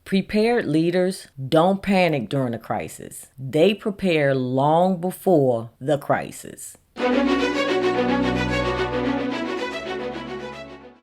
Prepared leaders don't panic during a crisis. They prepare long before the crisis.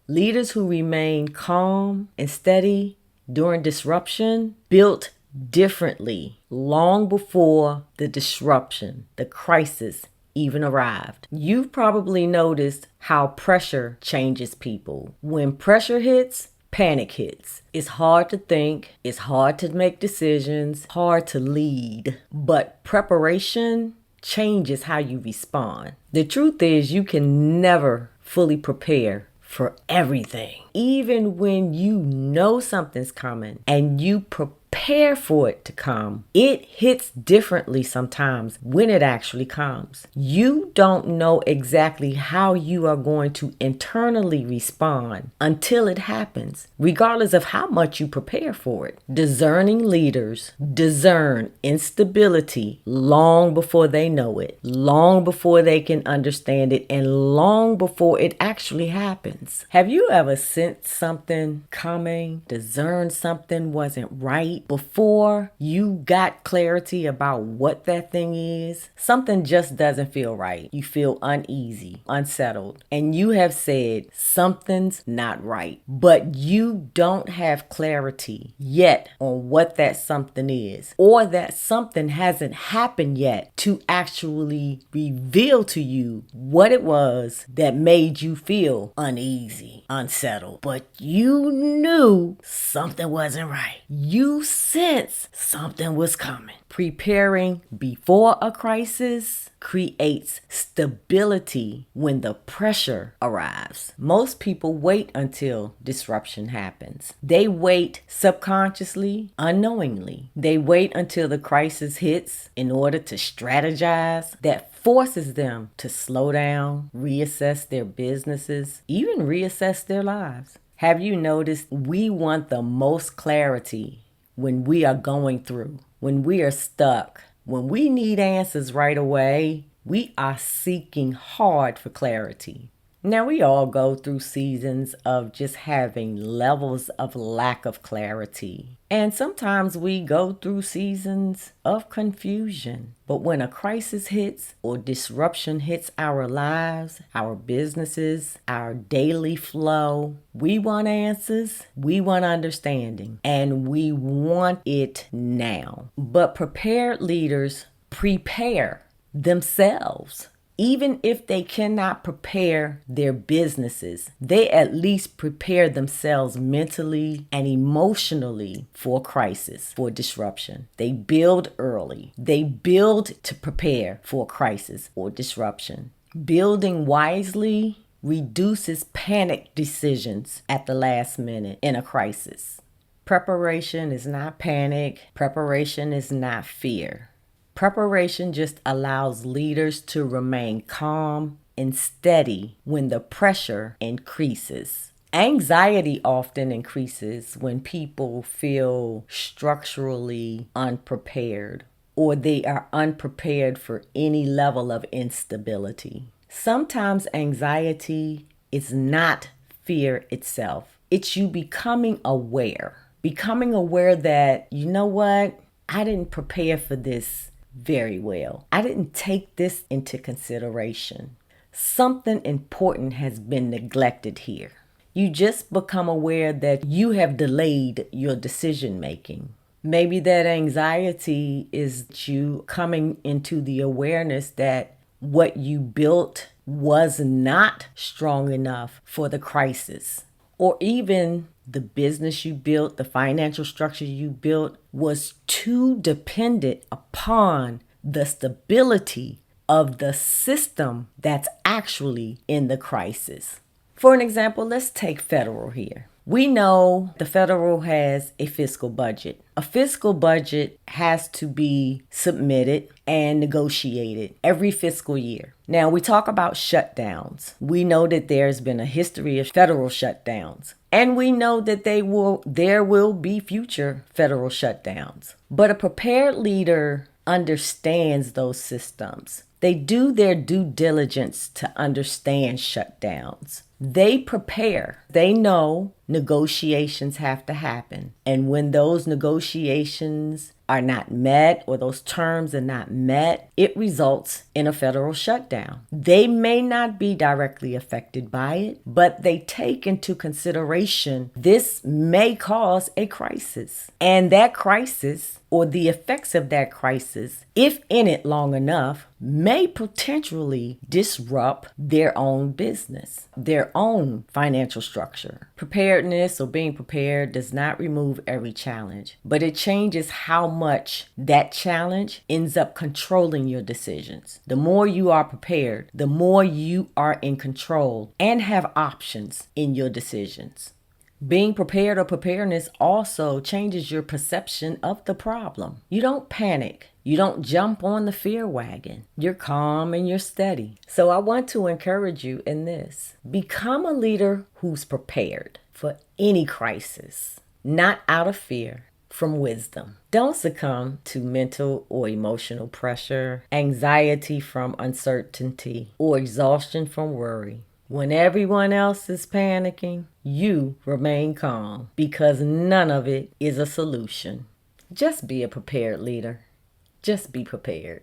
Leaders who remain calm and steady during disruption built differently long before the disruption, the crisis, even arrived. You've probably noticed how pressure changes people. When pressure hits, panic hits. It's hard to think, it's hard to make decisions, hard to lead, but preparation changes how you respond. The truth is, you can never fully prepare for everything. Even when you know something's coming and you prepare for it to come, it hits differently sometimes when it actually comes. You don't know exactly how you are going to internally respond until it happens, regardless of how much you prepare for it. Discerning leaders discern instability long before they know it, long before they can understand it, and long before it actually happens. Have you ever sensed something coming, discerned something wasn't right before you got clarity about what that thing is? Something just doesn't feel right. You feel uneasy, unsettled, and you have said something's not right, but you don't have clarity yet on what that something is, or that something hasn't happened yet to actually reveal to you what it was that made you feel uneasy, unsettled, but you knew something wasn't right. You sensed something was coming. Preparing before a crisis creates stability when the pressure arrives. Most people wait until disruption happens. They wait subconsciously, unknowingly. They wait until the crisis hits in order to strategize. That forces them to slow down, reassess their businesses, even reassess their lives. Have you noticed we want the most clarity when we are going through, when we are stuck, when we need answers right away? We are seeking hard for clarity. Now, we all go through seasons of just having levels of lack of clarity. And sometimes we go through seasons of confusion. But when a crisis hits or disruption hits our lives, our businesses, our daily flow, we want answers, we want understanding, and we want it now. But prepared leaders prepare themselves. Even if they cannot prepare their businesses, they at least prepare themselves mentally and emotionally for crisis, for disruption. They build early. They build to prepare for crisis or disruption. Building wisely reduces panic decisions at the last minute in a crisis. Preparation is not panic. Preparation is not fear. Preparation just allows leaders to remain calm and steady when the pressure increases. Anxiety often increases when people feel structurally unprepared, or they are unprepared for any level of instability. Sometimes anxiety is not fear itself. It's you becoming aware that, you know what, I didn't prepare for this very well. I didn't take this into consideration. Something important has been neglected here. You just become aware that you have delayed your decision making. Maybe that anxiety is you coming into the awareness that what you built was not strong enough for the crisis, or even the business you built, the financial structure you built was too dependent upon the stability of the system that's actually in the crisis. For an example, let's take federal here. We know the federal has a fiscal budget. A fiscal budget has to be submitted and negotiated every fiscal year. Now, we talk about shutdowns. We know that there's been a history of federal shutdowns. And we know that there will be future federal shutdowns. But a prepared leader understands those systems. They do their due diligence to understand shutdowns. They prepare. They know negotiations have to happen. And when those negotiations are not met or those terms are not met, it results in a federal shutdown. They may not be directly affected by it, but they take into consideration this may cause a crisis. And that crisis, or the effects of that crisis, if in it long enough, may potentially disrupt their own business, their own financial structure. Preparedness or being prepared does not remove every challenge, but it changes how much that challenge ends up controlling your decisions. The more you are prepared, the more you are in control and have options in your decisions. Being prepared or preparedness also changes your perception of the problem. You don't panic. You don't jump on the fear wagon. You're calm and you're steady. So I want to encourage you in this. Become a leader who's prepared for any crisis, not out of fear, from wisdom. Don't succumb to mental or emotional pressure, anxiety from uncertainty, or exhaustion from worry. When everyone else is panicking, you remain calm because none of it is a solution. Just be a prepared leader. Just be prepared.